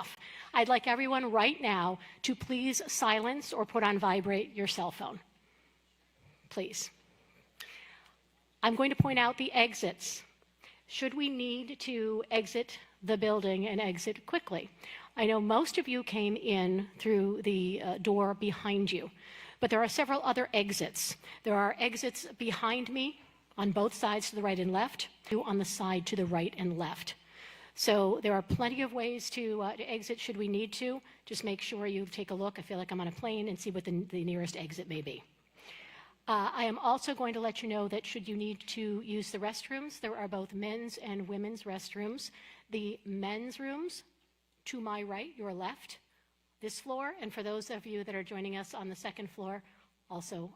off. I'd like everyone right now to please silence or put on vibrate your cell phone. Please. I'm going to point out the exits. Should we need to exit the building and exit quickly? I know most of you came in through the door behind you, but there are several other exits. There are exits behind me on both sides to the right and left, on the side to the right and left. So there are plenty of ways to exit should we need to. Just make sure you take a look. I feel like I'm on a plane and see what the nearest exit may be. I am also going to let you know that should you need to use the restrooms, there are both men's and women's restrooms. The men's rooms to my right, your left, this floor, and for those of you that are joining us on the second floor, also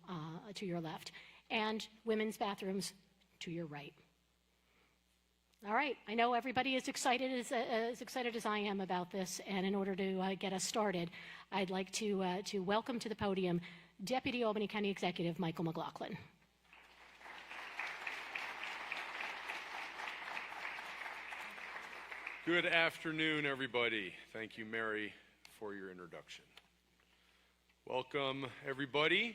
to your left, and women's bathrooms to your right. All right, I know everybody is excited as I am about this, and in order to get us started, I'd like to welcome to the podium Deputy Albany County Executive Michael McLaughlin. Good afternoon, everybody. Thank you, Mary, for your introduction. Welcome, everybody,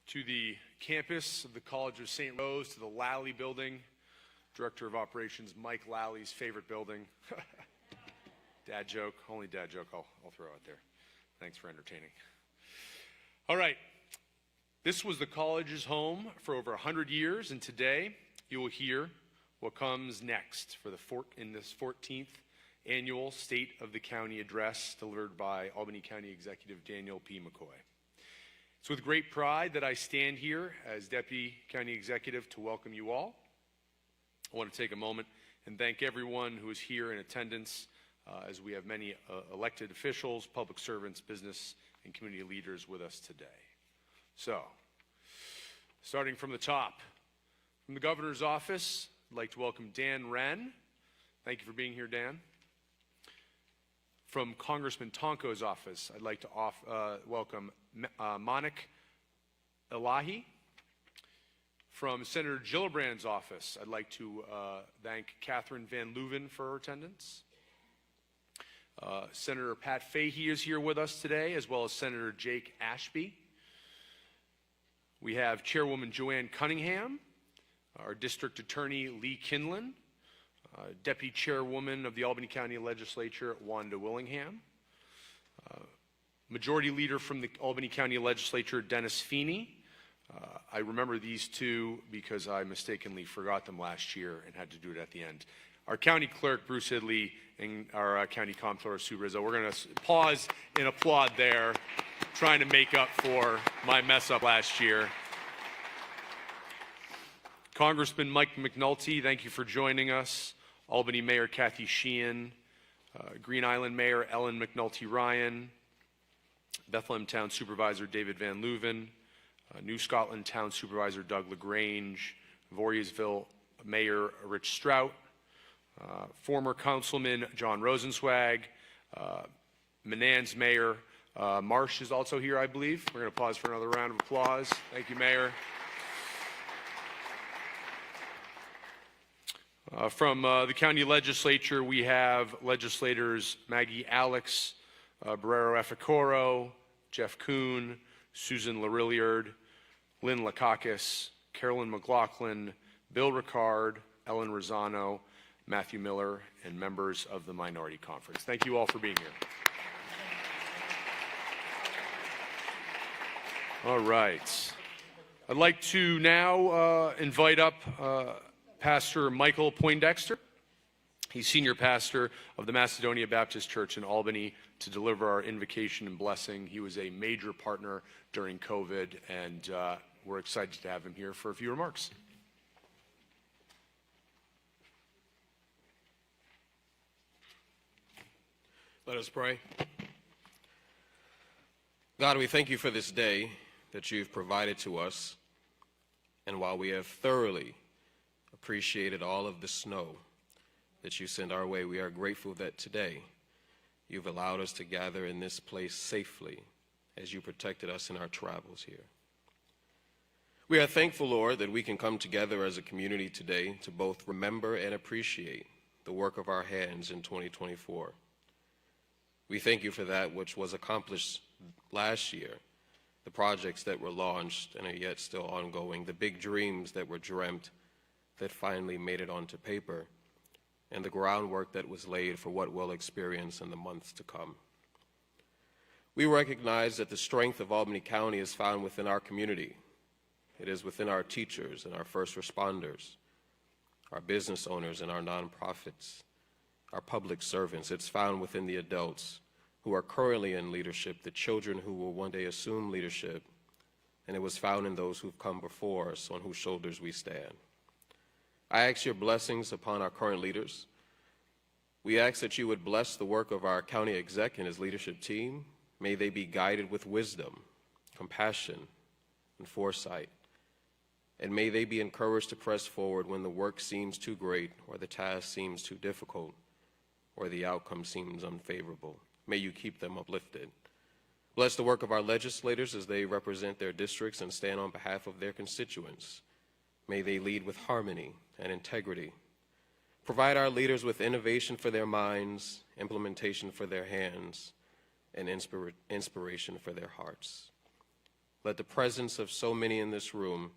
to the campus of the College of St. Rose, to the Lally Building. Director of Operations Mike Lally's favorite building. Dad joke, only dad joke I'll throw out there. Thanks for entertaining. All right, this was the college's home for over 100 years, and today you will hear what comes next in this 14th annual State of the County Address delivered by Albany County Executive Daniel P. McCoy. It's with great pride that I stand here as Deputy County Executive to welcome you all. I want to take a moment and thank everyone who is here in attendance as we have many elected officials, public servants, business, and community leaders with us today. So, starting from the top, from the Governor's office, I'd like to welcome Dan Wren. Thank you for being here, Dan. From Congressman Tonko's office, I'd like to welcome Monik Elahi. From Senator Gillibrand's office, I'd like to thank Catherine Van Leuven for her attendance. Senator Pat Fahey is here with us today, as well as Senator Jake Ashby. We have Chairwoman Joanne Cunningham, our District Attorney Lee Kinlan, Deputy Chairwoman of the Albany County Legislature Wanda Willingham, Majority Leader from the Albany County Legislature Dennis Feeney. I remember these two because I mistakenly forgot them last year and had to do it at the end. Our County Clerk, Bruce Hidley, and our County Comptroller, Sue Rizzo. We're going to pause and applaud there, trying to make up for my mess up last year. Congressman Mike McNulty, thank you for joining us. Albany Mayor Kathy Sheehan, Green Island Mayor Ellen McNulty Ryan, Bethlehem Town Supervisor David Van Leuven, New Scotland Town Supervisor Doug LaGrange, Voorheesville Mayor Rich Strout, former Councilman John Rosenzweig, Menands Mayor Marsh is also here, I believe. We're going to pause for another round of applause. Thank you, Mayor. From the county legislature, we have legislators Maggie Alex, Barrero Efficoro, Jeff Kuhn, Susan Larilliard, Lynn Lakakis, Carolyn McLaughlin, Bill Ricard, Ellen Rosano, Matthew Miller, and members of the Minority Conference. Thank you all for being here. All right. I'd like to now invite up Pastor Michael Poindexter. He's senior pastor of the Macedonia Baptist Church in Albany to deliver our invocation and blessing. He was a major partner during COVID, and we're excited to have him here for a few remarks. Let us pray. God, we thank you for this day that you've provided to us, and while we have thoroughly appreciated all of the snow that you sent our way, we are grateful that today you've allowed us to gather in this place safely as you protected us in our travels here. We are thankful, Lord, that we can come together as a community today to both remember and appreciate the work of our hands in 2024. We thank you for that which was accomplished last year, the projects that were launched and are yet still ongoing, the big dreams that were dreamt that finally made it onto paper, and the groundwork that was laid for what we'll experience in the months to come. We recognize that the strength of Albany County is found within our community. It is within our teachers and our first responders, our business owners and our nonprofits, our public servants. It's found within the adults who are currently in leadership, the children who will one day assume leadership, and it was found in those who've come before us, on whose shoulders we stand. I ask your blessings upon our current leaders. We ask that you would bless the work of our county exec and his leadership team. May they be guided with wisdom, compassion, and foresight. And may they be encouraged to press forward when the work seems too great, or the task seems too difficult, or the outcome seems unfavorable. May you keep them uplifted. Bless the work of our legislators as they represent their districts and stand on behalf of their constituents. May they lead with harmony and integrity. Provide our leaders with innovation for their minds, implementation for their hands, and inspiration for their hearts. Let the presence of so many in this room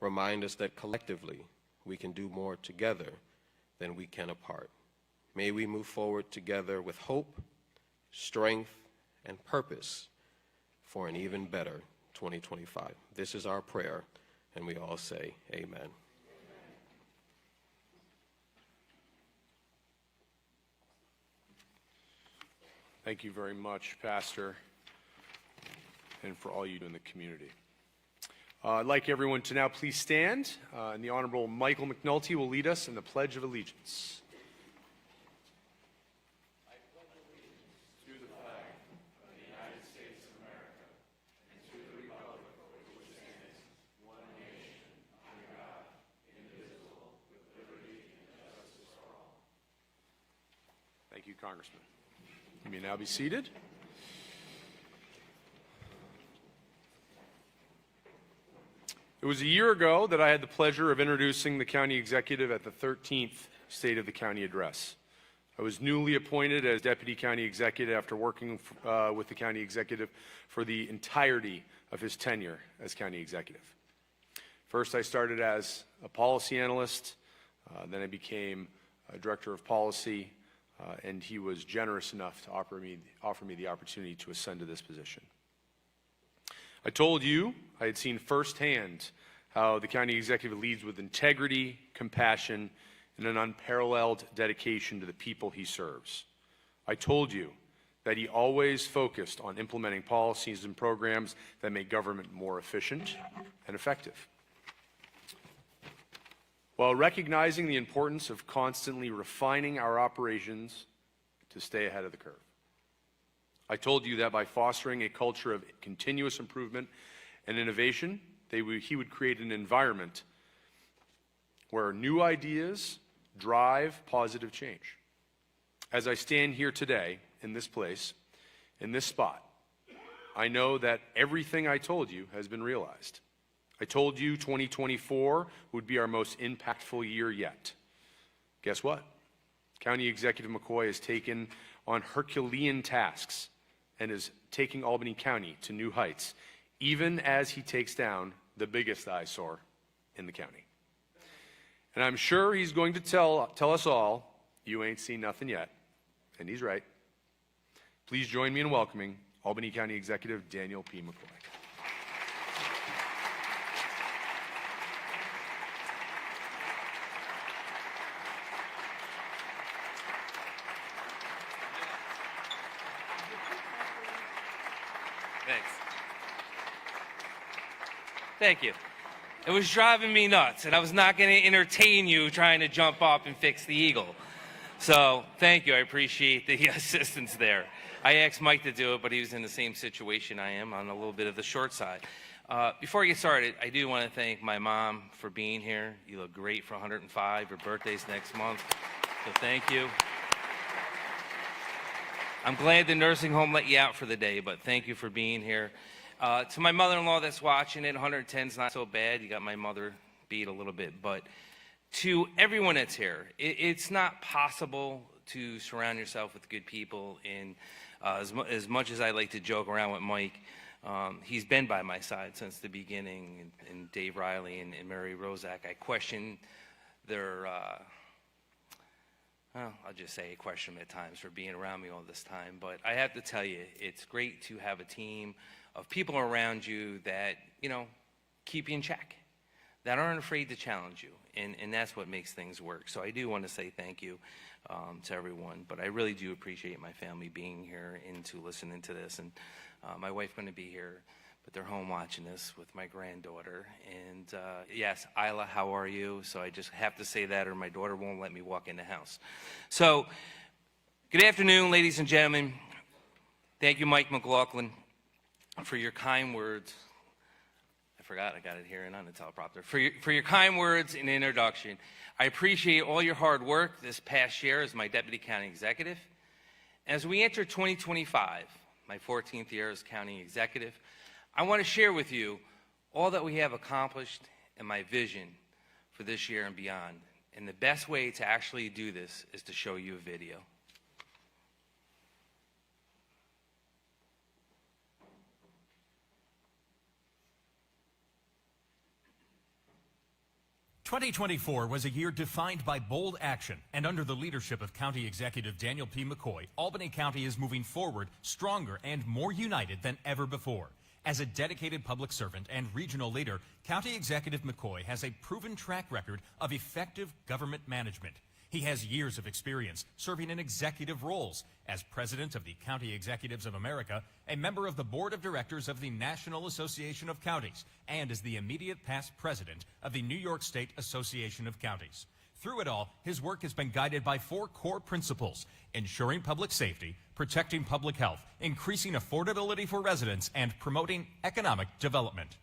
remind us that collectively we can do more together than we can apart. May we move forward together with hope, strength, and purpose for an even better 2025. This is our prayer, and we all say amen. Thank you very much, Pastor, and for all you do in the community. I'd like everyone to now please stand, and the Honorable Michael McNulty will lead us in the Pledge of Allegiance. I pledge allegiance to the flag of the United States of America and to the republic for which it stands, one nation, under God, indivisible, with liberty and justice for all. Thank you, Congressman. You may now be seated. It was a year ago that I had the pleasure of introducing the county executive at the 13th State of the County Address. I was newly appointed as deputy county executive after working with the county executive for the entirety of his tenure as county executive. First, I started as a policy analyst, then I became a director of policy, and he was generous enough to offer me the opportunity to ascend to this position. I told you I had seen firsthand how the county executive leads with integrity, compassion, and an unparalleled dedication to the people he serves. I told you that he always focused on implementing policies and programs that make government more efficient and effective, while recognizing the importance of constantly refining our operations to stay ahead of the curve. I told you that by fostering a culture of continuous improvement and innovation, he would create an environment where new ideas drive positive change. As I stand here today, in this place, in this spot, I know that everything I told you has been realized. I told you 2024 would be our most impactful year yet. Guess what? County Executive McCoy has taken on Herculean tasks and is taking Albany County to new heights, even as he takes down the biggest eyesore in the county. And I'm sure he's going to tell us all, you ain't seen nothing yet, and he's right. Please join me in welcoming Albany County Executive Daniel P. McCoy. Thanks. Thank you. It was driving me nuts, and I was not going to entertain you trying to jump up and fix the eagle. So thank you. I appreciate the assistance there. I asked Mike to do it, but he was in the same situation I am, on a little bit of the short side. Before I get started, I do want to thank my mom for being here. You look great for 105. Your birthday's next month, so thank you. I'm glad the nursing home let you out for the day, but thank you for being here. To my mother-in-law that's watching it, 110 is not so bad. You got my mother beat a little bit. But to everyone that's here, it's not possible to surround yourself with good people. And as much as I like to joke around with Mike, he's been by my side since the beginning, and Dave Riley and Mary Rozak. I question their, well, I'll just say I question them at times for being around me all this time. But I have to tell you, it's great to have a team of people around you that, you know, keep you in check, that aren't afraid to challenge you. And that's what makes things work. So I do want to say thank you to everyone. But I really do appreciate my family being here and to listening to this. And my wife's going to be here, but they're home watching this with my granddaughter. And yes, Isla, how are you? So I just have to say that, or my daughter won't let me walk in the house. So good afternoon, ladies and gentlemen. Thank you, Mike McLaughlin, for your kind words. I forgot I got it here and on the teleprompter. For your kind words and introduction. I appreciate all your hard work this past year as my Deputy County Executive. As we enter 2025, my 14th year as County Executive, I want to share with you all that we have accomplished and my vision for this year and beyond. And the best way to actually do this is to show you a video. 2024 was a year defined by bold action, and under the leadership of County Executive Daniel P. McCoy, Albany County is moving forward stronger and more united than ever before. As a dedicated public servant and regional leader, County Executive McCoy has a proven track record of effective government management. He has years of experience serving in executive roles as president of the County Executives of America, a member of the board of directors of the National Association of Counties, and as the immediate past president of the New York State Association of Counties. Through it all, his work has been guided by four core principles: ensuring public safety, protecting public health, increasing affordability for residents, and promoting economic development.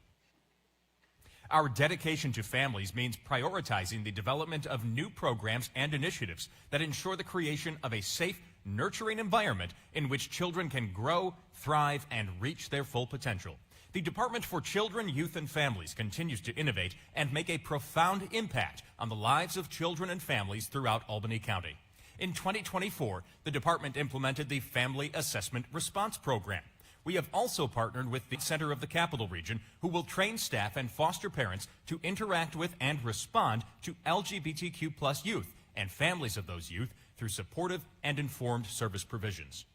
Our dedication to families means prioritizing the development of new programs and initiatives that ensure the creation of a safe, nurturing environment in which children can grow, thrive, and reach their full potential. The Department for Children, Youth, and Families continues to innovate and make a profound impact on the lives of children and families throughout Albany County. In 2024, the department implemented the Family Assessment Response Program. We have also partnered with the Center of the Capital Region, who will train staff and foster parents to interact with and respond to LGBTQ+ youth and families of those youth through supportive and informed service provisions.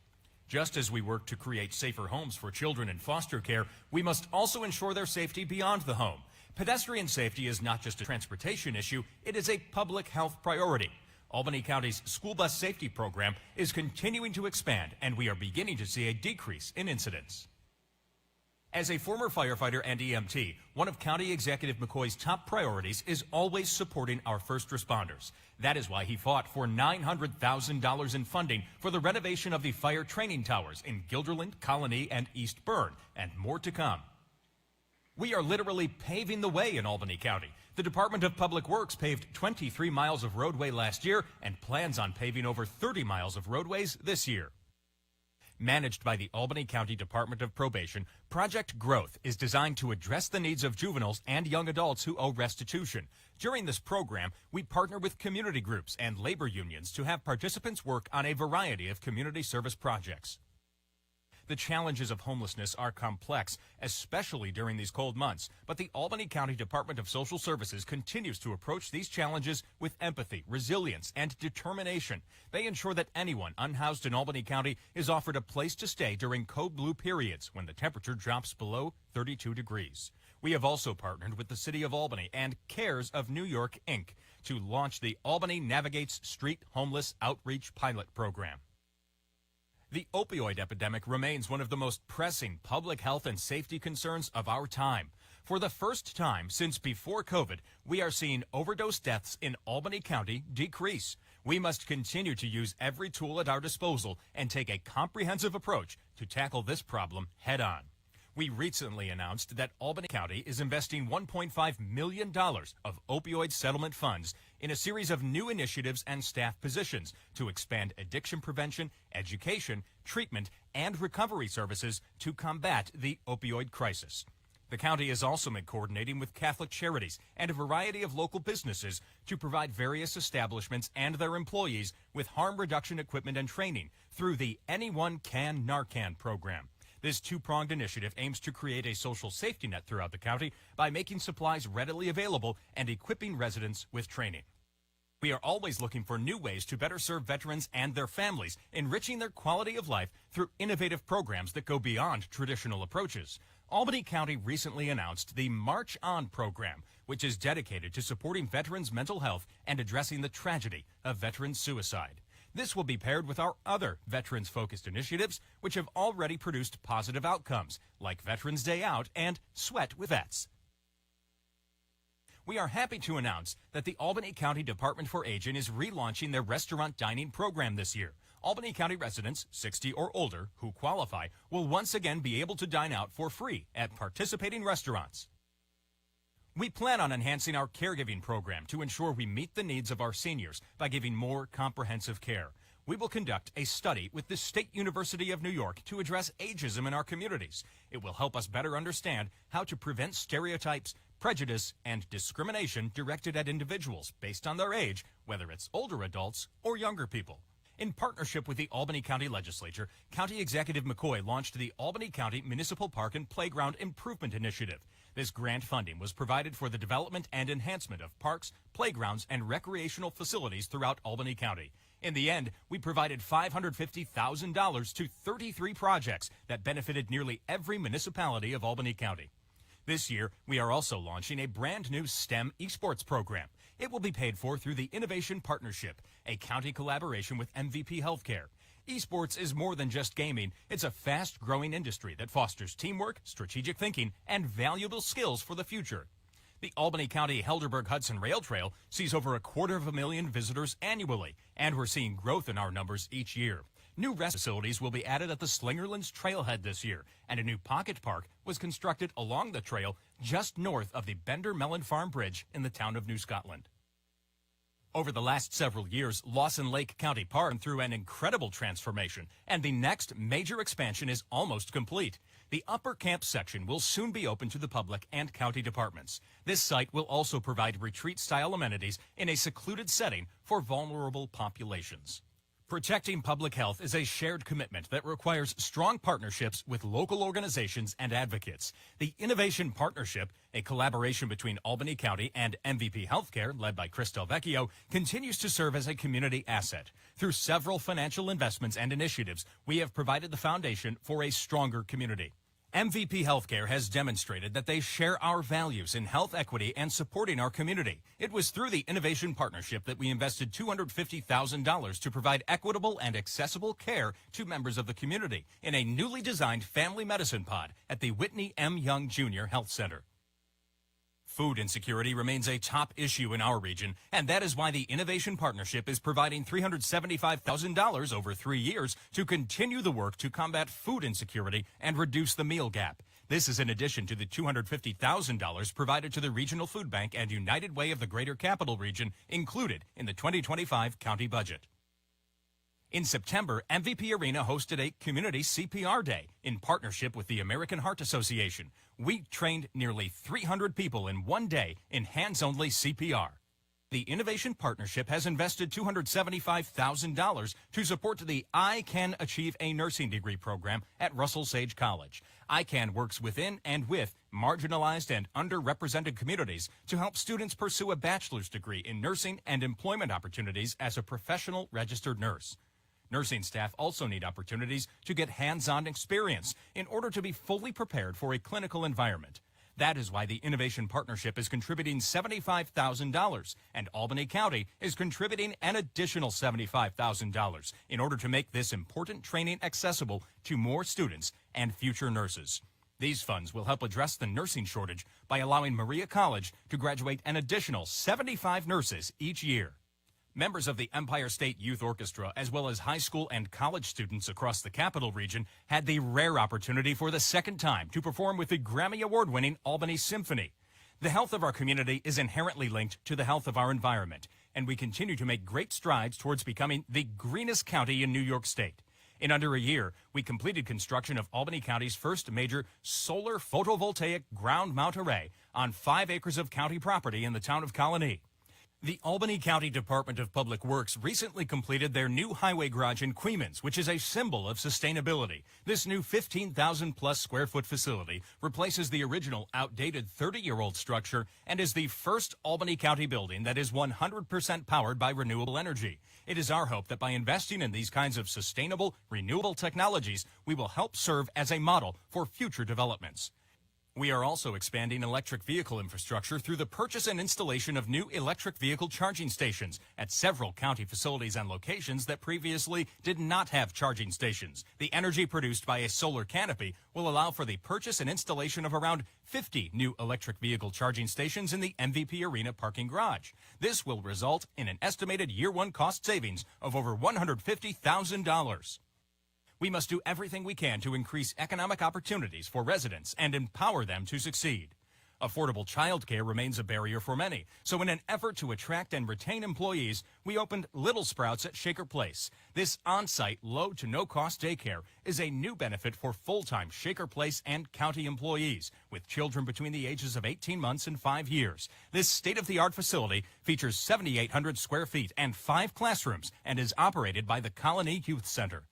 Just as we work to create safer homes for children in foster care, we must also ensure their safety beyond the home. Pedestrian safety is not just a transportation issue, it is a public health priority. Albany County's school bus safety program is continuing to expand, and we are beginning to see a decrease in incidents. As a former firefighter and EMT, one of County Executive McCoy's top priorities is always supporting our first responders. That is why he fought for $900,000 in funding for the renovation of the fire training towers in Guilderland, Colony, and East Bern, and more to come. We are literally paving the way in Albany County. The Department of Public Works paved 23 miles of roadway last year and plans on paving over 30 miles of roadways this year. Managed by the Albany County Department of Probation, Project Growth is designed to address the needs of juveniles and young adults who owe restitution. During this program, we partner with community groups and labor unions to have participants work on a variety of community service projects. The challenges of homelessness are complex, especially during these cold months, but the Albany County Department of Social Services continues to approach these challenges with empathy, resilience, and determination. They ensure that anyone unhoused in Albany County is offered a place to stay during code blue periods when the temperature drops below 32 degrees. We have also partnered with the City of Albany and CARES of New York, Inc. to launch the Albany Navigates Street Homeless Outreach Pilot Program. The opioid epidemic remains one of the most pressing public health and safety concerns of our time. For the first time since before COVID, we are seeing overdose deaths in Albany County decrease. We must continue to use every tool at our disposal and take a comprehensive approach to tackle this problem head on. We recently announced that Albany County is investing $1.5 million of opioid settlement funds in a series of new initiatives and staff positions to expand addiction prevention, education, treatment, and recovery services to combat the opioid crisis. The county has also been coordinating with Catholic Charities and a variety of local businesses to provide various establishments and their employees with harm reduction equipment and training through the Anyone Can Narcan program. This two-pronged initiative aims to create a social safety net throughout the county by making supplies readily available and equipping residents with training. We are always looking for new ways to better serve veterans and their families, enriching their quality of life through innovative programs that go beyond traditional approaches. Albany County recently announced the March On program, which is dedicated to supporting veterans' mental health and addressing the tragedy of veteran suicide. This will be paired with our other veterans-focused initiatives, which have already produced positive outcomes, like Veterans Day Out and Sweat with Vets. We are happy to announce that the Albany County Department for Aging is relaunching their restaurant dining program this year. Albany County residents 60 or older who qualify will once again be able to dine out for free at participating restaurants. We plan on enhancing our caregiving program to ensure we meet the needs of our seniors by giving more comprehensive care. We will conduct a study with the State University of New York to address ageism in our communities. It will help us better understand how to prevent stereotypes, prejudice, and discrimination directed at individuals based on their age, whether it's older adults or younger people. In partnership with the Albany County Legislature, County Executive McCoy launched the Albany County Municipal Park and Playground Improvement Initiative. This grant funding was provided for the development and enhancement of parks, playgrounds, and recreational facilities throughout Albany County. In the end, we provided $550,000 to 33 projects that benefited nearly every municipality of Albany County. This year, we are also launching a brand new STEM esports program. It will be paid for through the Innovation Partnership, a county collaboration with MVP Healthcare. Esports is more than just gaming. It's a fast-growing industry that fosters teamwork, strategic thinking, and valuable skills for the future. The Albany County Helderberg-Hudson Rail Trail sees over 250,000 visitors annually, and we're seeing growth in our numbers each year. New rest facilities will be added at the Slingerlands Trailhead this year, and a new pocket park was constructed along the trail just north of the Bender Mellon Farm Bridge in the town of New Scotland. Over the last several years, Lawson Lake County Park went through an incredible transformation, and the next major expansion is almost complete. The upper camp section will soon be open to the public and county departments. This site will also provide retreat-style amenities in a secluded setting for vulnerable populations. Protecting public health is a shared commitment that requires strong partnerships with local organizations and advocates. The Innovation Partnership, a collaboration between Albany County and MVP Healthcare, led by Chris Del Vecchio, continues to serve as a community asset. Through several financial investments and initiatives, we have provided the foundation for a stronger community. MVP Healthcare has demonstrated that they share our values in health equity and supporting our community. It was through the Innovation Partnership that we invested $250,000 to provide equitable and accessible care to members of the community in a newly designed family medicine pod at the Whitney M. Young Jr. Health Center. Food insecurity remains a top issue in our region, and that is why the Innovation Partnership is providing $375,000 over 3 years to continue the work to combat food insecurity and reduce the meal gap. This is in addition to the $250,000 provided to the Regional Food Bank and United Way of the Greater Capital Region included in the 2025 county budget. In September, MVP Arena hosted a Community CPR Day in partnership with the American Heart Association. We trained nearly 300 people in one day in hands-only CPR. The Innovation Partnership has invested $275,000 to support the I Can Achieve a Nursing Degree program at Russell Sage College. ICANN works within and with marginalized and underrepresented communities to help students pursue a bachelor's degree in nursing and employment opportunities as a professional registered nurse. Nursing staff also need opportunities to get hands-on experience in order to be fully prepared for a clinical environment. That is why the Innovation Partnership is contributing $75,000, and Albany County is contributing an additional $75,000 in order to make this important training accessible to more students and future nurses. These funds will help address the nursing shortage by allowing Maria College to graduate an additional 75 nurses each year. Members of the Empire State Youth Orchestra, as well as high school and college students across the Capital Region, had the rare opportunity for the second time to perform with the Grammy Award-winning Albany Symphony. The health of our community is inherently linked to the health of our environment, and we continue to make great strides towards becoming the greenest county in New York State. In under a year, we completed construction of Albany County's first major solar photovoltaic ground mount array on 5 acres of county property in the town of Colony. The Albany County Department of Public Works recently completed their new highway garage in Queens, which is a symbol of sustainability. This new 15,000-plus square foot facility replaces the original outdated 30-year-old structure and is the first Albany County building that is 100% powered by renewable energy. It is our hope that by investing in these kinds of sustainable, renewable technologies, we will help serve as a model for future developments. We are also expanding electric vehicle infrastructure through the purchase and installation of new electric vehicle charging stations at several county facilities and locations that previously did not have charging stations. The energy produced by a solar canopy will allow for the purchase and installation of around 50 new electric vehicle charging stations in the MVP Arena parking garage. This will result in an estimated year-one cost savings of over $150,000. We must do everything we can to increase economic opportunities for residents and empower them to succeed. Affordable childcare remains a barrier for many, so in an effort to attract and retain employees, we opened Little Sprouts at Shaker Place. This on-site, low to no-cost daycare is a new benefit for full-time Shaker Place and county employees with children between the ages of 18 months and 5 years. This state-of-the-art facility features 7,800 square feet and 5 classrooms and is operated by the Colony Youth Center.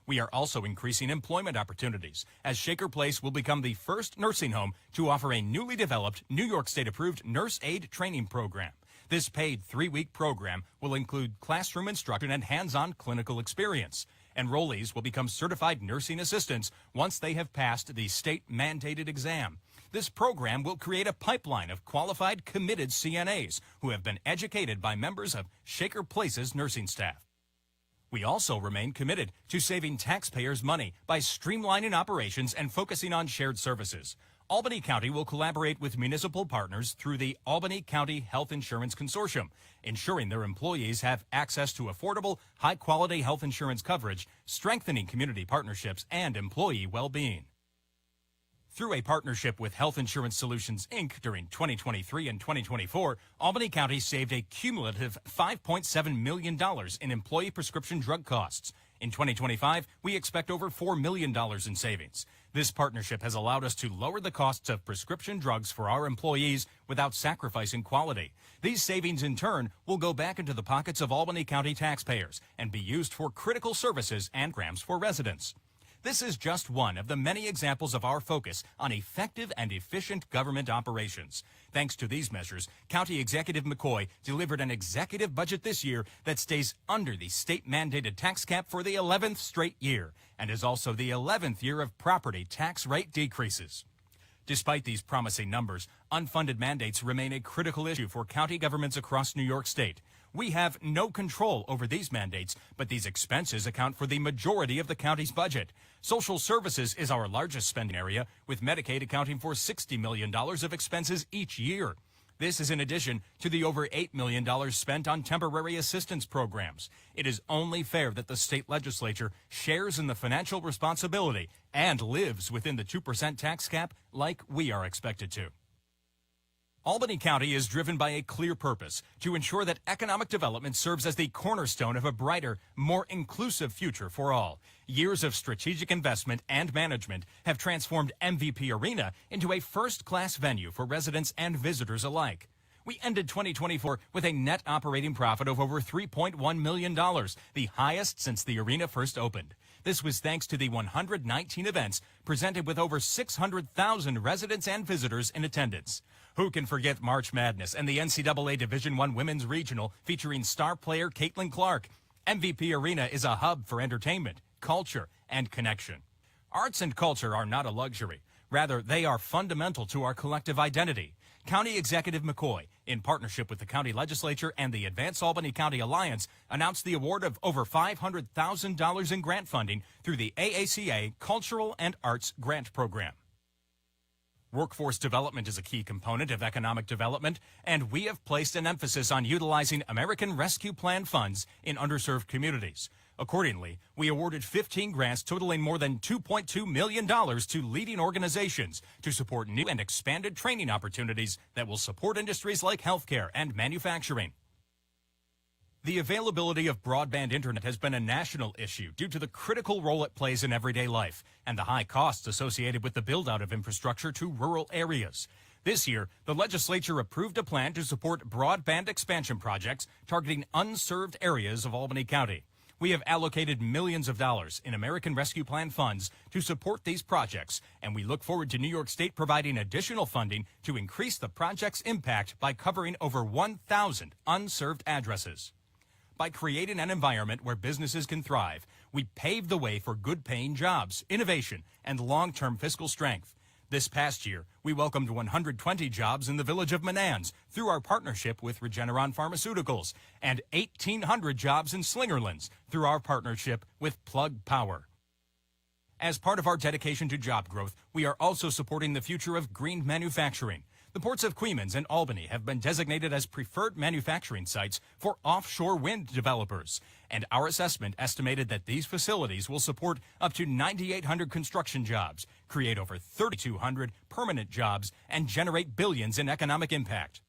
We are also increasing employment opportunities, as Shaker Place will become the first nursing home to offer a newly developed New York State-approved nurse aid training program. This paid 3-week program will include classroom instruction and hands-on clinical experience. Enrollees will become certified nursing assistants once they have passed the state-mandated exam. This program will create a pipeline of qualified, committed CNAs who have been educated by members of Shaker Place's nursing staff. We also remain committed to saving taxpayers money by streamlining operations and focusing on shared services. Albany County will collaborate with municipal partners through the Albany County Health Insurance Consortium, ensuring their employees have access to affordable, high-quality health insurance coverage, strengthening community partnerships and employee well-being. Through a partnership with Health Insurance Solutions, Inc. during 2023 and 2024, Albany County saved a cumulative $5.7 million in employee prescription drug costs. In 2025, we expect over $4 million in savings. This partnership has allowed us to lower the costs of prescription drugs for our employees without sacrificing quality. These savings, in turn, will go back into the pockets of Albany County taxpayers and be used for critical services and programs for residents. This is just one of the many examples of our focus on effective and efficient government operations. Thanks to these measures, County Executive McCoy delivered an executive budget this year that stays under the state-mandated tax cap for the 11th straight year and is also the 11th year of property tax rate decreases. Despite these promising numbers, unfunded mandates remain a critical issue for county governments across New York State. We have no control over these mandates, but these expenses account for the majority of the county's budget. Social services is our largest spending area, with Medicaid accounting for $60 million of expenses each year. This is in addition to the over $8 million spent on temporary assistance programs. It is only fair that the state legislature shares in the financial responsibility and lives within the 2% tax cap like we are expected to. Albany County is driven by a clear purpose to ensure that economic development serves as the cornerstone of a brighter, more inclusive future for all. Years of strategic investment and management have transformed MVP Arena into a first-class venue for residents and visitors alike. We ended 2024 with a net operating profit of over $3.1 million, the highest since the arena first opened. This was thanks to the 119 events presented with over 600,000 residents and visitors in attendance. Who can forget March Madness and the NCAA Division I Women's Regional featuring star player Caitlin Clark? MVP Arena is a hub for entertainment, culture, and connection. Arts and culture are not a luxury. Rather, they are fundamental to our collective identity. County Executive McCoy, in partnership with the county legislature and the Advance Albany County Alliance, announced the award of over $500,000 in grant funding through the AACA Cultural and Arts Grant Program. Workforce development is a key component of economic development, and we have placed an emphasis on utilizing American Rescue Plan funds in underserved communities. Accordingly, we awarded 15 grants totaling more than $2.2 million to leading organizations to support new and expanded training opportunities that will support industries like healthcare and manufacturing. The availability of broadband internet has been a national issue due to the critical role it plays in everyday life and the high costs associated with the build-out of infrastructure to rural areas. This year, the legislature approved a plan to support broadband expansion projects targeting unserved areas of Albany County. We have allocated millions of dollars in American Rescue Plan funds to support these projects, and we look forward to New York State providing additional funding to increase the project's impact by covering over 1,000 unserved addresses. By creating an environment where businesses can thrive, we pave the way for good-paying jobs, innovation, and long-term fiscal strength. This past year, we welcomed 120 jobs in the village of Menands through our partnership with Regeneron Pharmaceuticals and 1,800 jobs in Slingerlands through our partnership with Plug Power. As part of our dedication to job growth, we are also supporting the future of green manufacturing. The ports of Queens and Albany have been designated as preferred manufacturing sites for offshore wind developers, and our assessment estimated that these facilities will support up to 9,800 construction jobs, create over 3,200 permanent jobs, and generate billions in economic impact.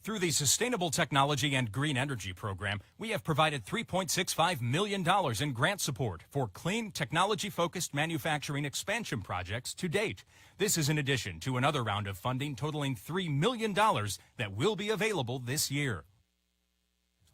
Through the Sustainable Technology and Green Energy Program, we have provided $3.65 million in grant support for clean, technology-focused manufacturing expansion projects to date. This is in addition to another round of funding totaling $3 million that will be available this year.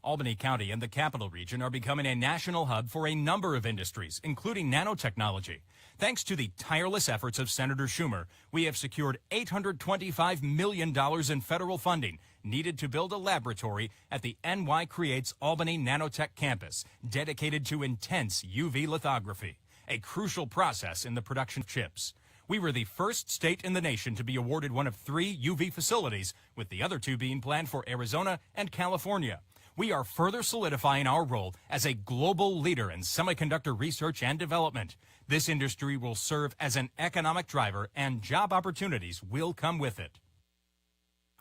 Albany County and the Capital Region are becoming a national hub for a number of industries, including nanotechnology. Thanks to the tireless efforts of Senator Schumer, we have secured $825 million in federal funding needed to build a laboratory at the NY Creates Albany Nanotech campus dedicated to intense UV lithography, a crucial process in the production of chips. We were the first state in the nation to be awarded one of 3 UV facilities, with the other 2 being planned for Arizona and California. We are further solidifying our role as a global leader in semiconductor research and development. This industry will serve as an economic driver, and job opportunities will come with it.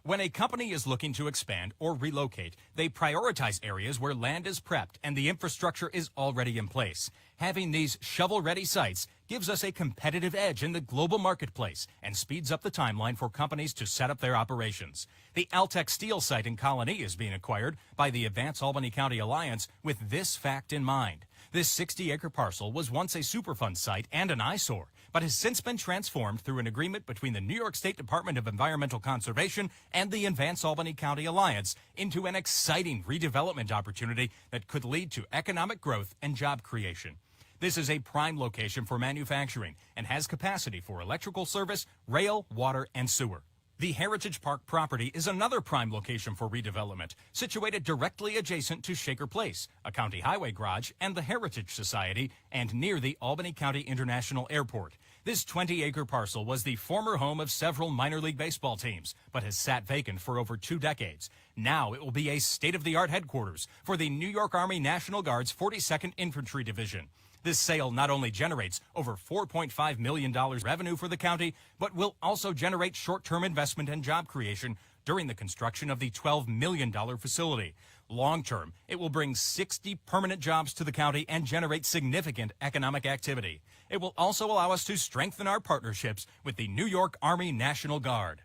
When a company is looking to expand or relocate, they prioritize areas where land is prepped and the infrastructure is already in place. Having these shovel-ready sites gives us a competitive edge in the global marketplace and speeds up the timeline for companies to set up their operations. The Altec Steel site in Colony is being acquired by the Advance Albany County Alliance with this fact in mind. This 60-acre parcel was once a Superfund site and an eyesore, but has since been transformed through an agreement between the New York State Department of Environmental Conservation and the Advance Albany County Alliance into an exciting redevelopment opportunity that could lead to economic growth and job creation. This is a prime location for manufacturing and has capacity for electrical service, rail, water, and sewer. The Heritage Park property is another prime location for redevelopment, situated directly adjacent to Shaker Place, a county highway garage, and the Heritage Society, and near the Albany County International Airport. This 20-acre parcel was the former home of several minor league baseball teams, but has sat vacant for over 2 decades. Now it will be a state-of-the-art headquarters for the New York Army National Guard's 42nd Infantry Division. This sale not only generates over $4.5 million revenue for the county, but will also generate short-term investment and job creation during the construction of the $12 million facility. Long-term, it will bring 60 permanent jobs to the county and generate significant economic activity. It will also allow us to strengthen our partnerships with the New York Army National Guard.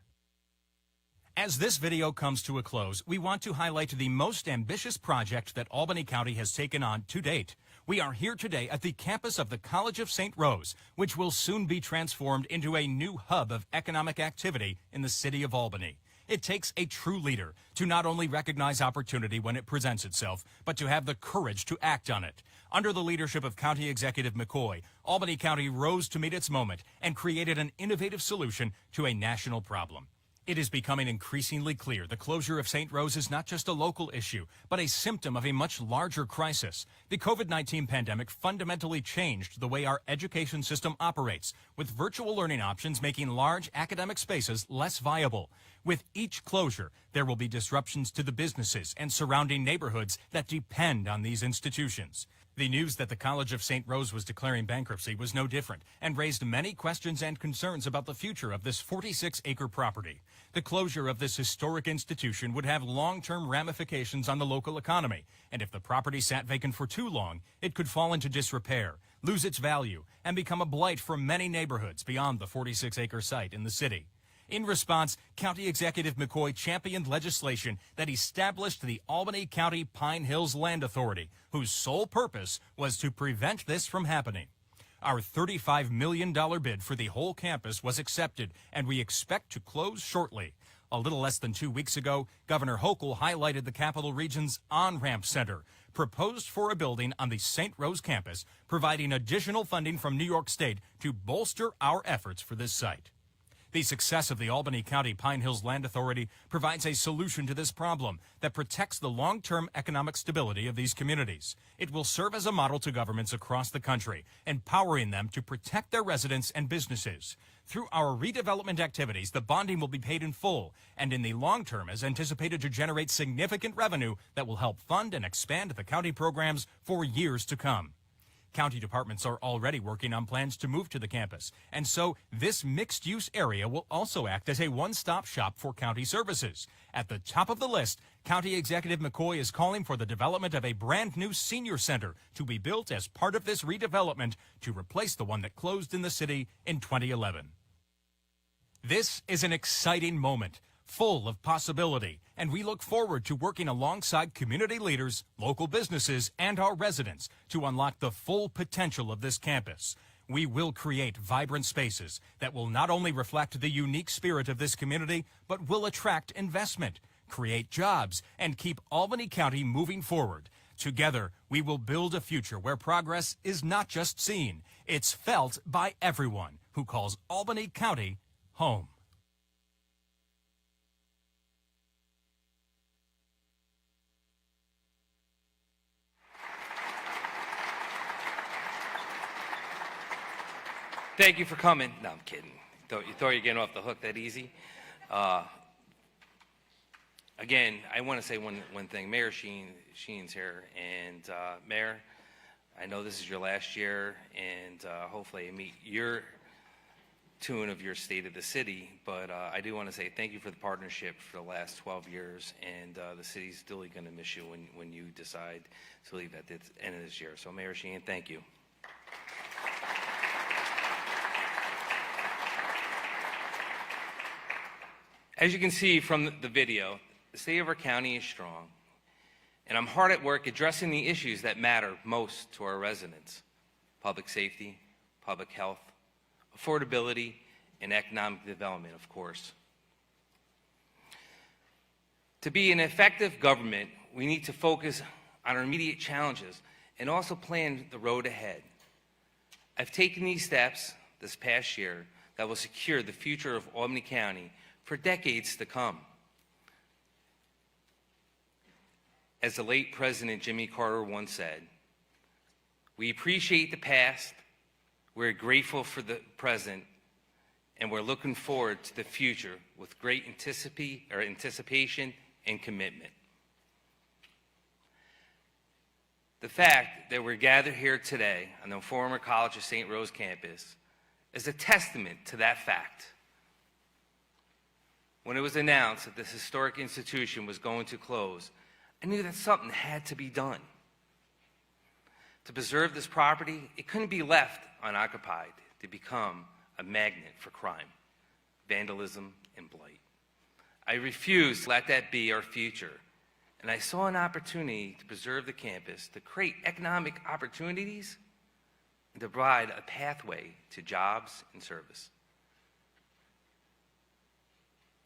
As this video comes to a close, we want to highlight the most ambitious project that Albany County has taken on to date. We are here today at the campus of the College of St. Rose, which will soon be transformed into a new hub of economic activity in the city of Albany. It takes a true leader to not only recognize opportunity when it presents itself, but to have the courage to act on it. Under the leadership of County Executive McCoy, Albany County rose to meet its moment and created an innovative solution to a national problem. It is becoming increasingly clear the closure of St. Rose is not just a local issue, but a symptom of a much larger crisis. The COVID-19 pandemic fundamentally changed the way our education system operates, with virtual learning options making large academic spaces less viable. With each closure, there will be disruptions to the businesses and surrounding neighborhoods that depend on these institutions. The news that the College of St. Rose was declaring bankruptcy was no different and raised many questions and concerns about the future of this 46-acre property. The closure of this historic institution would have long-term ramifications on the local economy, and if the property sat vacant for too long, it could fall into disrepair, lose its value, and become a blight for many neighborhoods beyond the 46-acre site in the city. In response, County Executive McCoy championed legislation that established the Albany County Pine Hills Land Authority, whose sole purpose was to prevent this from happening. Our $35 million bid for the whole campus was accepted, and we expect to close shortly. A little less than 2 weeks ago, Governor Hochul highlighted the Capital Region's On-Ramp Center, proposed for a building on the St. Rose campus, providing additional funding from New York State to bolster our efforts for this site. The success of the Albany County Pine Hills Land Authority provides a solution to this problem that protects the long-term economic stability of these communities. It will serve as a model to governments across the country, empowering them to protect their residents and businesses. Through our redevelopment activities, the bonding will be paid in full, and in the long term is anticipated to generate significant revenue that will help fund and expand the county programs for years to come. County departments are already working on plans to move to the campus, and so this mixed-use area will also act as a one-stop shop for county services. At the top of the list, County Executive McCoy is calling for the development of a brand-new senior center to be built as part of this redevelopment to replace the one that closed in the city in 2011. This is an exciting moment, full of possibility, and we look forward to working alongside community leaders, local businesses, and our residents to unlock the full potential of this campus. We will create vibrant spaces that will not only reflect the unique spirit of this community, but will attract investment, create jobs, and keep Albany County moving forward. Together, we will build a future where progress is not just seen, it's felt by everyone who calls Albany County home. Thank you for coming. No, I'm kidding. You thought you're getting off the hook that easy? Again, I want to say one thing. Mayor Sheen's here, and Mayor, I know this is your last year, and hopefully I meet your tune of your state of the city, but I do want to say thank you for the partnership for the last 12 years, and the city's still going to miss you when you decide to leave at the end of this year. So Mayor Sheen, thank you. As you can see from the video, the state of our county is strong, and I'm hard at work addressing the issues that matter most to our residents: public safety, public health, affordability, and economic development, of course. To be an effective government, we need to focus on our immediate challenges and also plan the road ahead. I've taken these steps this past year that will secure the future of Albany County for decades to come. As the late President Jimmy Carter once said, we appreciate the past, we're grateful for the present, and we're looking forward to the future with great anticipation and commitment. The fact that we're gathered here today on the former College of St. Rose campus is a testament to that fact. When it was announced that this historic institution was going to close, I knew that something had to be done. To preserve this property, it couldn't be left unoccupied to become a magnet for crime, vandalism, and blight. I refused to let that be our future, and I saw an opportunity to preserve the campus, to create economic opportunities, and to provide a pathway to jobs and service.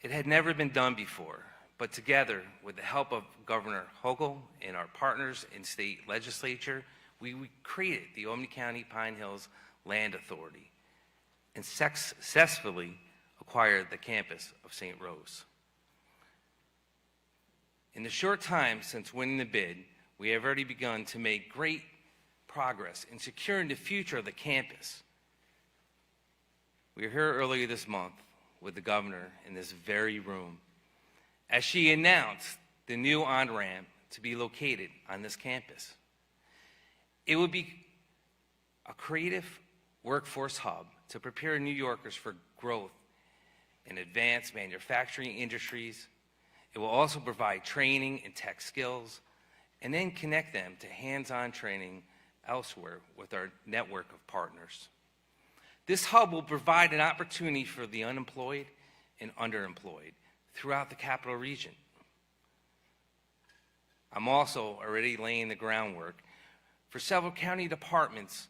It had never been done before, but together, with the help of Governor Hochul and our partners in state legislature, we created the Albany County Pine Hills Land Authority and successfully acquired the campus of St. Rose. In the short time since winning the bid, we have already begun to make great progress in securing the future of the campus. We were here earlier this month with the governor in this very room as she announced the new on-ramp to be located on this campus. It would be a creative workforce hub to prepare New Yorkers for growth in advanced manufacturing industries. It will also provide training in tech skills and then connect them to hands-on training elsewhere with our network of partners. This hub will provide an opportunity for the unemployed and underemployed throughout the capital region. I'm also already laying the groundwork for several county departments,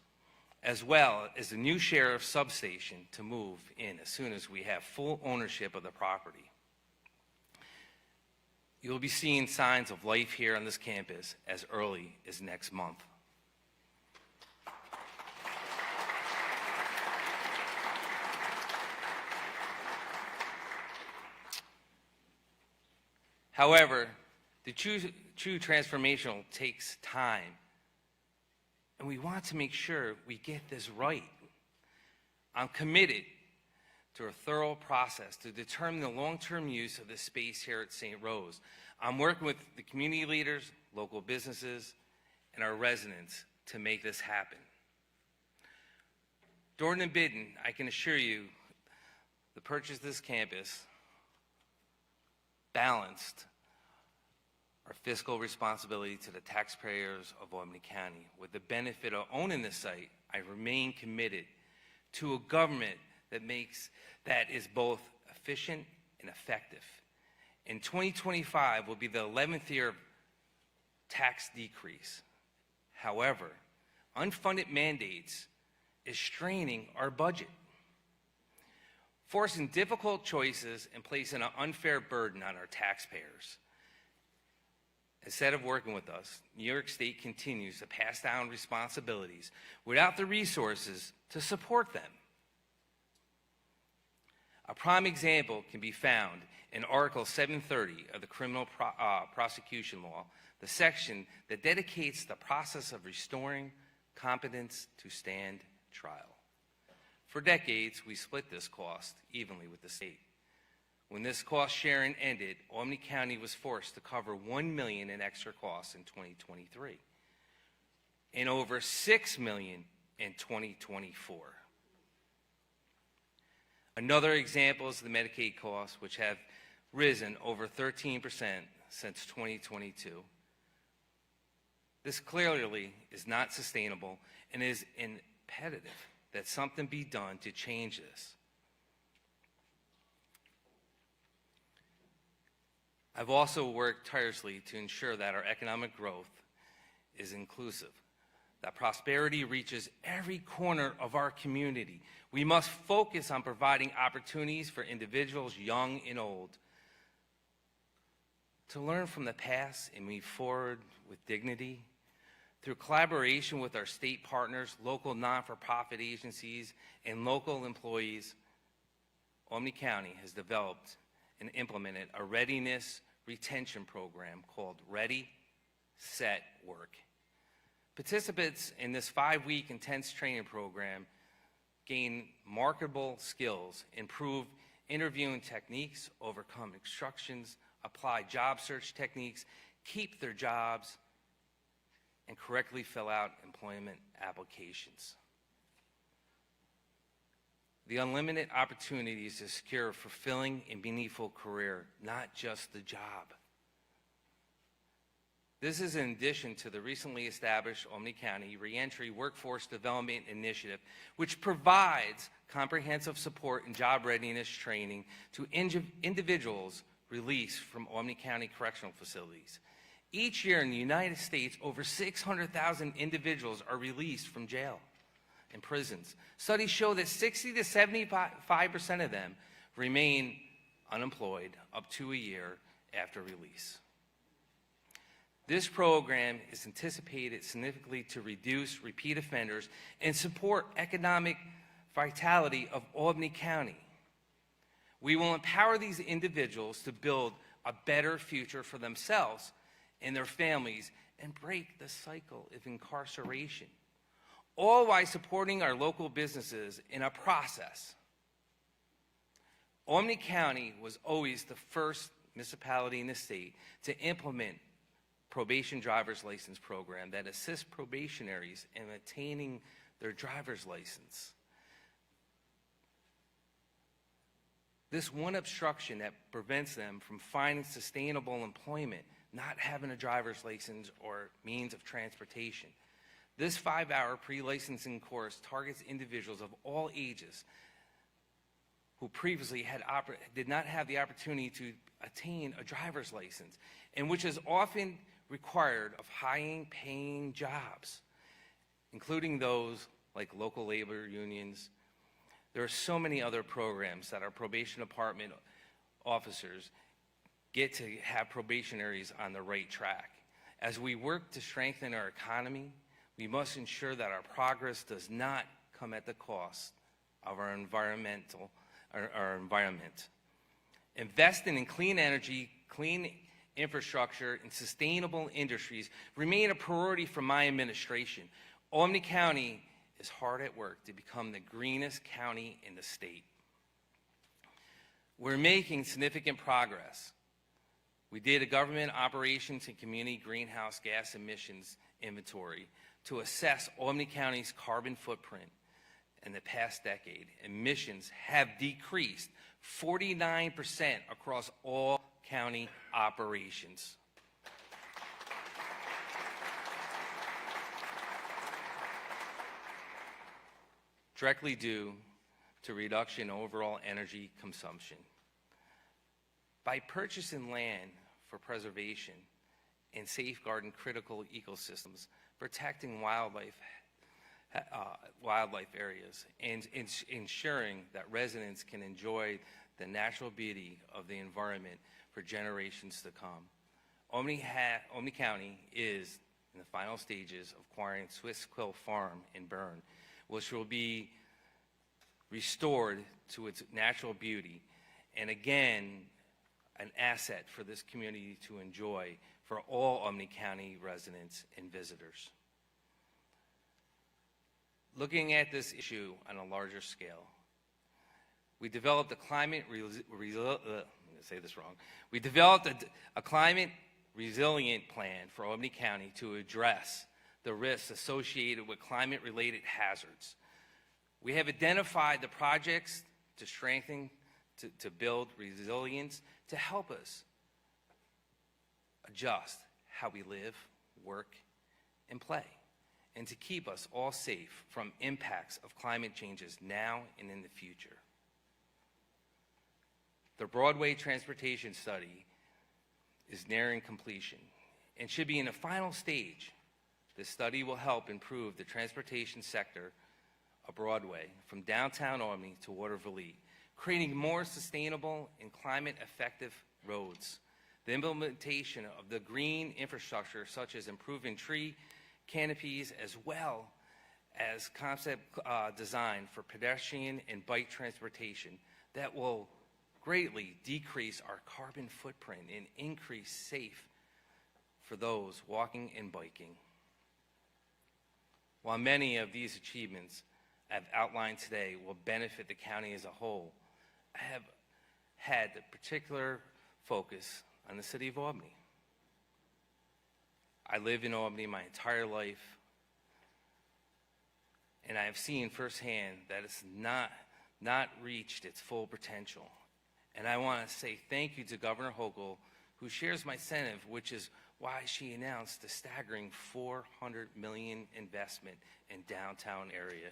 as well as the new sheriff's substation, to move in as soon as we have full ownership of the property. You'll be seeing signs of life here on this campus as early as next month. However, the true transformational takes time, and we want to make sure we get this right. I'm committed to a thorough process to determine the long-term use of this space here at St. Rose. I'm working with the community leaders, local businesses, and our residents to make this happen. During the bidding, I can assure you the purchase of this campus balanced our fiscal responsibility to the taxpayers of Albany County. With the benefit of owning this site, I remain committed to a government that is both efficient and effective. In 2025 will be the 11th year of tax decrease. However, unfunded mandates is straining our budget, forcing difficult choices and placing an unfair burden on our taxpayers. Instead of working with us, New York State continues to pass down responsibilities without the resources to support them. A prime example can be found in Article 730 of the Criminal Prosecution Law, the section that dedicates the process of restoring competence to stand trial. For decades, we split this cost evenly with the state. When this cost sharing ended, Albany County was forced to cover $1 million in extra costs in 2023 and over $6 million in 2024. Another example is the Medicaid costs, which have risen over 13% since 2022. This clearly is not sustainable and is imperative that something be done to change this. I've also worked tirelessly to ensure that our economic growth is inclusive, that prosperity reaches every corner of our community. We must focus on providing opportunities for individuals, young and old, to learn from the past and move forward with dignity. Through collaboration with our state partners, local non-for-profit agencies, and local employees, Albany County has developed and implemented a readiness retention program called Ready, Set, Work. Participants in this 5-week intense training program gain marketable skills, improve interviewing techniques, overcome obstructions, apply job search techniques, keep their jobs, and correctly fill out employment applications. The unlimited opportunities to secure a fulfilling and meaningful career, not just the job. This is in addition to the recently established Albany County Reentry Workforce Development Initiative, which provides comprehensive support and job readiness training to individuals released from Albany County correctional facilities. Each year in the United States, over 600,000 individuals are released from jail and prisons. Studies show that 60 to 75% of them remain unemployed up to a year after release. This program is anticipated significantly to reduce repeat offenders and support economic vitality of Albany County. We will empower these individuals to build a better future for themselves and their families and break the cycle of incarceration, all while supporting our local businesses in a process. Albany County was always the first municipality in the state to implement probation driver's license program that assists probationaries in obtaining their driver's license. This one obstruction that prevents them from finding sustainable employment, not having a driver's license or means of transportation. This 5-hour pre-licensing course targets individuals of all ages who previously did not have the opportunity to attain a driver's license, and which is often required of high-paying jobs, including those like local labor unions. There are so many other programs that our probation department officers get to have probationaries on the right track. As we work to strengthen our economy, we must ensure that our progress does not come at the cost of our environment. Investing in clean energy, clean infrastructure, and sustainable industries remain a priority for my administration. Albany County is hard at work to become the greenest county in the state. We're making significant progress. We did a government operations and community greenhouse gas emissions inventory to assess Albany County's carbon footprint in the past decade. Emissions have decreased 49% across all county operations. Directly due to reduction in overall energy consumption. By purchasing land for preservation and safeguarding critical ecosystems, protecting wildlife areas, and ensuring that residents can enjoy the natural beauty of the environment for generations to come. Albany County is in the final stages of acquiring Swiss Quill Farm in Bern, which will be restored to its natural beauty, and again, an asset for this community to enjoy for all Albany County residents and visitors. Looking at this issue on a larger scale, we developed a climate resilient plan for Albany County to address the risks associated with climate-related hazards. We have identified the projects to strengthen, to build resilience, to help us adjust how we live, work, and play, and to keep us all safe from impacts of climate changes now and in the future. The Broadway Transportation Study is nearing completion and should be in the final stage. This study will help improve the transportation sector of Broadway from downtown Albany to Waterville, creating more sustainable and climate-effective roads. The implementation of the green infrastructure, such as improving tree canopies, as well as concept design for pedestrian and bike transportation that will greatly decrease our carbon footprint and increase safe for those walking and biking. While many of these achievements I've outlined today will benefit the county as a whole, I have had a particular focus on the city of Albany. I lived in Albany my entire life, and I have seen firsthand that it's not reached its full potential. And I want to say thank you to Governor Hochul, who shares my sentiment, which is why she announced the staggering $400 million investment in downtown area.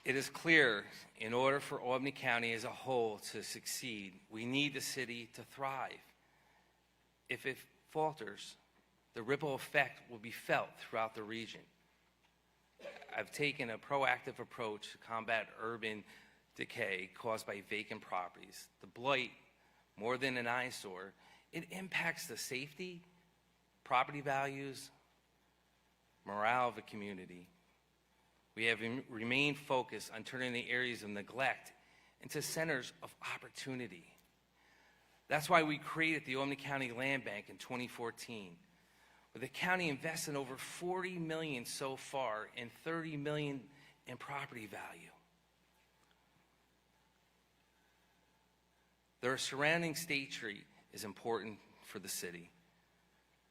It is clear, in order for Albany County as a whole to succeed, we need the city to thrive. If it falters, the ripple effect will be felt throughout the region. I've taken a proactive approach to combat urban decay caused by vacant properties. The blight, more than an eyesore, it impacts the safety, property values, morale of the community. We have remained focused on turning the areas of neglect into centers of opportunity. That's why we created the Albany County Land Bank in 2014, where the county invested over $40 million so far and $30 million in property value. The surrounding State Street is important for the city.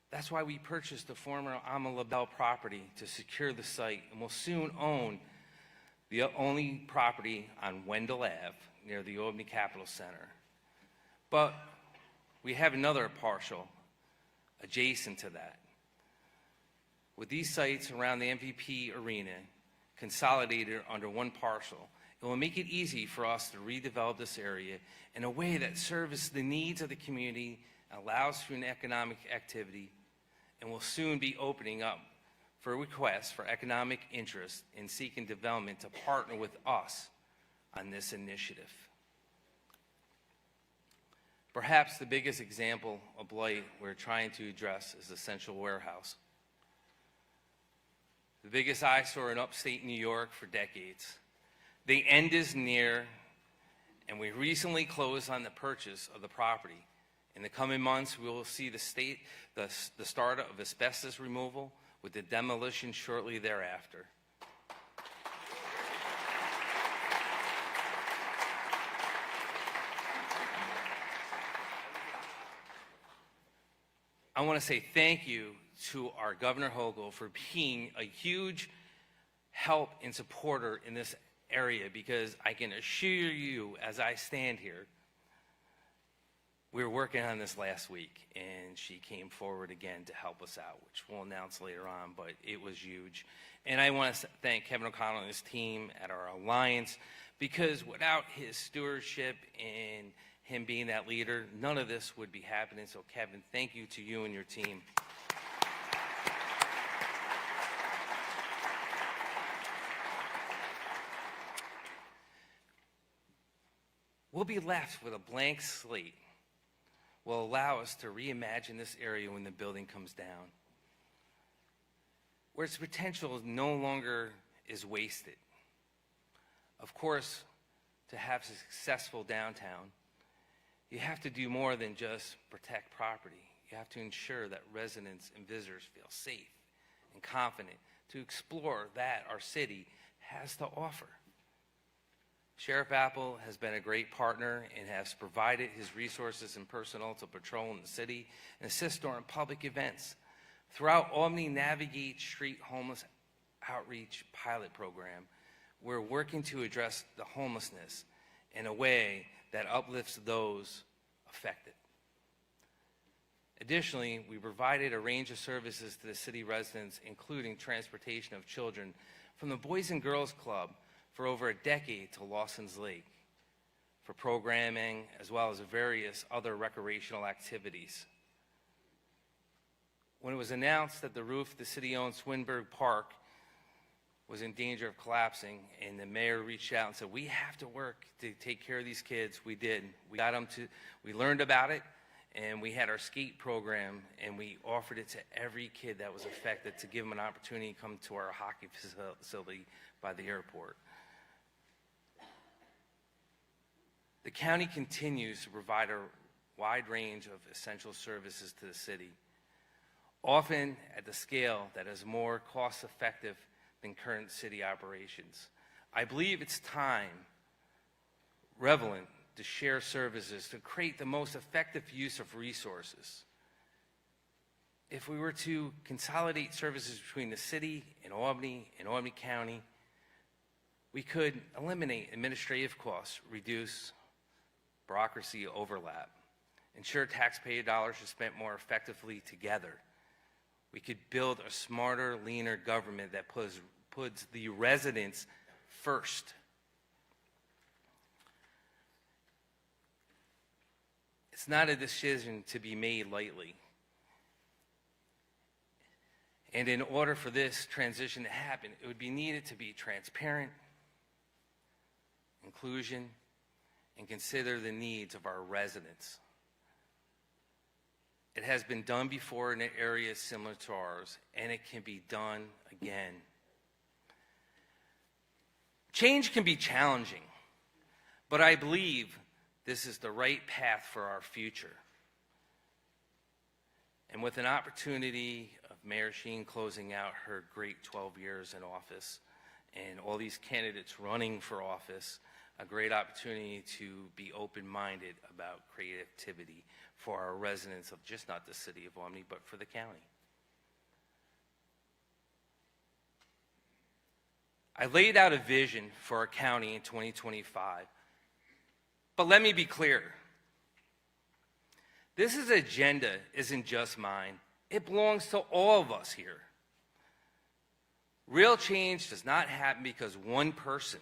That's why we purchased the former Alma LaBelle property to secure the site, and will soon own the only property on Wendell Ave near the Albany Capitol Center. But we have another parcel adjacent to that. With these sites around the MVP arena consolidated under one parcel, it will make it easy for us to redevelop this area in a way that serves the needs of the community, allows for an economic activity, and will soon be opening up for requests for economic interest in seeking development to partner with us on this initiative. Perhaps the biggest example of blight we're trying to address is the Central Warehouse. The biggest eyesore in upstate New York for decades. The end is near, and we recently closed on the purchase of the property. In the coming months, we will see the start of asbestos removal with the demolition shortly thereafter. I want to say thank you to our Governor Hochul for being a huge help and supporter in this area, because I can assure you, as I stand here, we were working on this last week, and she came forward again to help us out, which we'll announce later on, but it was huge. And I want to thank Kevin O'Connell and his team at our Alliance, because without his stewardship and him being that leader, none of this would be happening. So Kevin, thank you to you and your team. We'll be left with a blank slate. Will allow us to reimagine this area when the building comes down, where its potential no longer is wasted. Of course, to have a successful downtown, you have to do more than just protect property. You have to ensure that residents and visitors feel safe and confident to explore that our city has to offer. Sheriff Apple has been a great partner and has provided his resources and personnel to patrol in the city and assist during public events. Throughout Albany Navigate Street Homeless Outreach Pilot Program, we're working to address the homelessness in a way that uplifts those affected. Additionally, we provided a range of services to the city residents, including transportation of children from the Boys and Girls Club for over a decade to Lawson's Lake for programming, as well as various other recreational activities. When it was announced that the roof of the city-owned Swinburne Park was in danger of collapsing, and the mayor reached out and said, we have to work to take care of these kids, we did. We learned about it, and we had our skate program, and we offered it to every kid that was affected to give them an opportunity to come to our hockey facility by the airport. The county continues to provide a wide range of essential services to the city, often at the scale that is more cost-effective than current city operations. I believe it's time, relevant, to share services to create the most effective use of resources. If we were to consolidate services between the city and Albany County, we could eliminate administrative costs, reduce bureaucracy overlap, ensure taxpayer dollars are spent more effectively together. We could build a smarter, leaner government that puts the residents first. It's not a decision to be made lightly. And in order for this transition to happen, it would be needed to be transparent, inclusion, and consider the needs of our residents. It has been done before in areas similar to ours, and it can be done again. Change can be challenging, but I believe this is the right path for our future. And with an opportunity of Mayor Sheen closing out her great 12 years in office, and all these candidates running for office, a great opportunity to be open-minded about creativity for our residents of just not the city of Albany, but for the county. I laid out a vision for our county in 2025, but let me be clear. This agenda isn't just mine. It belongs to all of us here. Real change does not happen because one person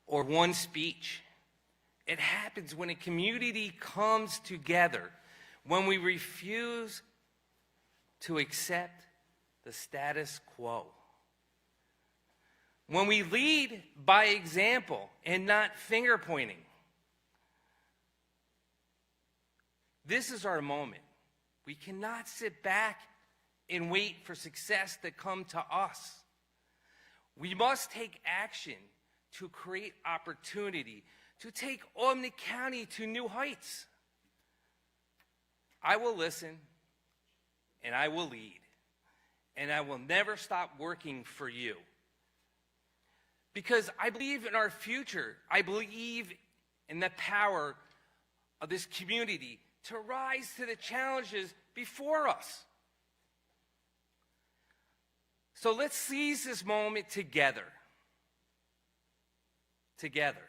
or one speech. It happens when a community comes together, when we refuse to accept the status quo. When we lead by example and not finger pointing. This is our moment. We cannot sit back and wait for success to come to us. We must take action to create opportunity, to take Albany County to new heights. I will listen, and I will lead, and I will never stop working for you. Because I believe in our future. I believe in the power of this community to rise to the challenges before us. So let's seize this moment together. Together.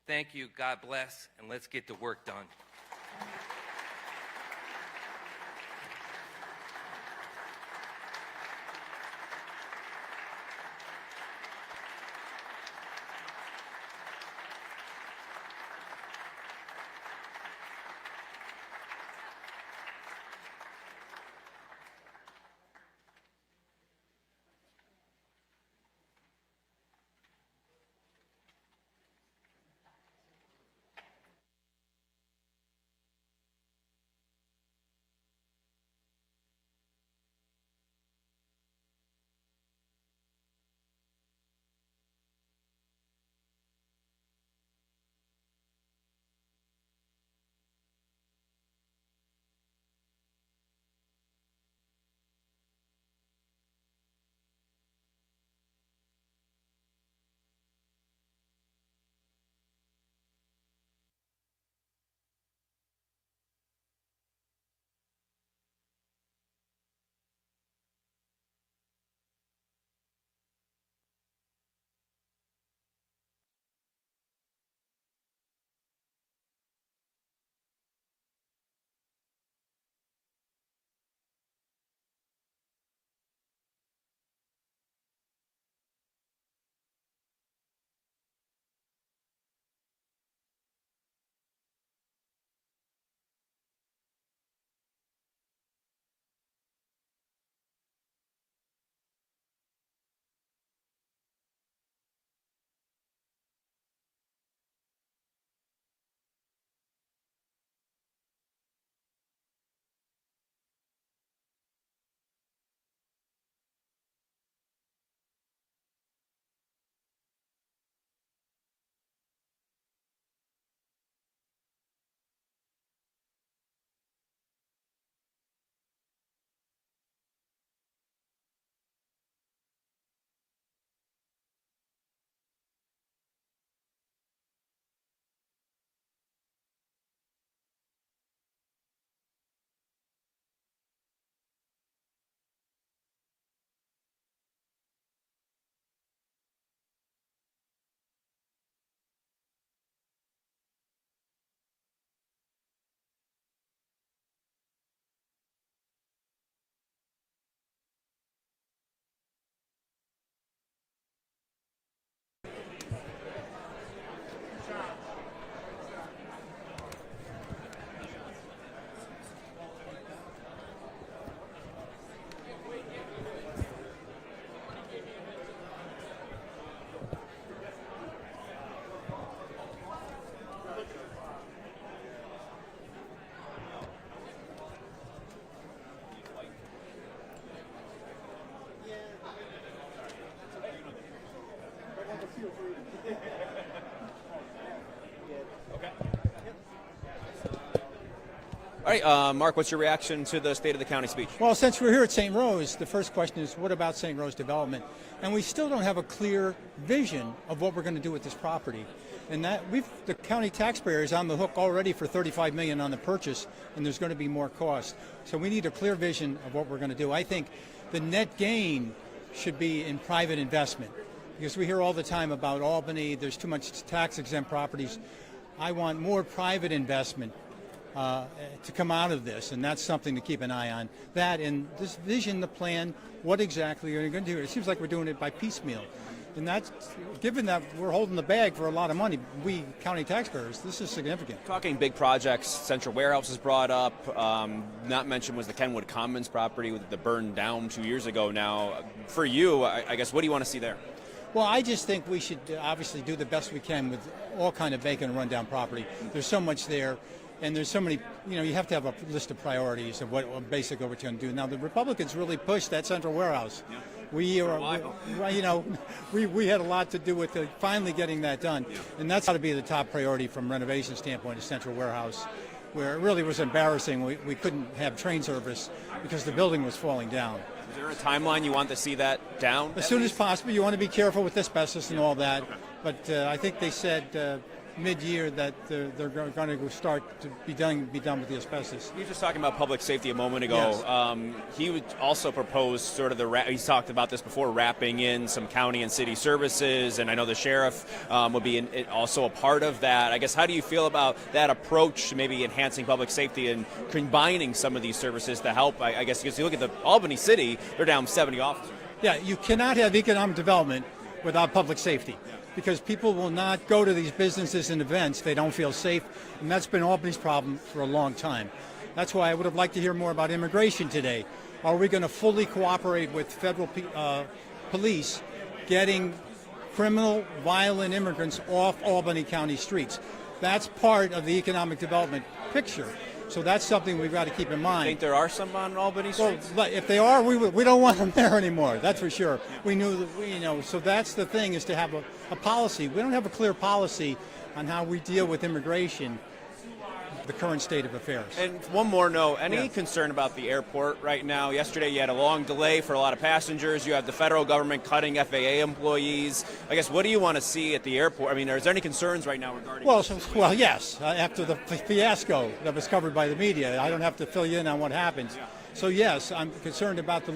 Thank you, God bless, and let's get the work done. All right, Mark, what's your reaction to the State of the County speech? Well, since we're here at St. Rose, the first question is, what about St. Rose development? And we still don't have a clear vision of what we're going to do with this property. And that the county taxpayer is on the hook already for $35 million on the purchase, and there's going to be more cost. So we need a clear vision of what we're going to do. I think the net gain should be in private investment, because we hear all the time about Albany, there's too much tax-exempt properties. I want more private investment to come out of this, and that's something to keep an eye on. That and this vision, the plan, what exactly are you going to do? It seems like we're doing it by piecemeal. And that's, given that we're holding the bag for a lot of money, we county taxpayers, this is significant. Talking big projects, Central Warehouse was brought up. Not mentioned was the Kenwood Commons property that burned down 2 years ago now. For you, I guess, what do you want to see there? Well, I just think we should obviously do the best we can with all kind of vacant and rundown property. There's so much there, and there's so many, you have to have a list of priorities of what basically what you're going to do. Now, the Republicans really pushed that Central Warehouse. Yeah. We had a lot to do with finally getting that done, and that's got to be the top priority from renovation standpoint of Central Warehouse, where it really was embarrassing. We couldn't have train service because the building was falling down. Is there a timeline you want to see that down? As soon as possible. You want to be careful with asbestos and all that, but I think they said mid-year that they're going to start to be done with the asbestos. You were just talking about public safety a moment ago. Yes. He would also propose sort of he's talked about this before, wrapping in some county and city services, and I know the sheriff would be also a part of that. I guess, how do you feel about that approach to maybe enhancing public safety and combining some of these services to help? I guess because you look at the Albany city, they're down 70 officers. Yeah, you cannot have economic development without public safety, because people will not go to these businesses and events. They don't feel safe, and that's been Albany's problem for a long time. That's why I would have liked to hear more about immigration today. Are we going to fully cooperate with federal police getting criminal, violent immigrants off Albany County streets? That's part of the economic development picture. So that's something we've got to keep in mind. I think there are some on Albany streets. Well, if they are, we don't want them there anymore. That's for sure. We knew that, so that's the thing, is to have a policy. We don't have a clear policy on how we deal with immigration, the current state of affairs. And one more note, any concern about the airport right now? Yesterday you had a long delay for a lot of passengers. You have the federal government cutting FAA employees. I guess, what do you want to see at the airport? I mean, is there any concerns right now regarding Well, yes. After the fiasco that was covered by the media, I don't have to fill you in on what happened. So, yes, I'm concerned about the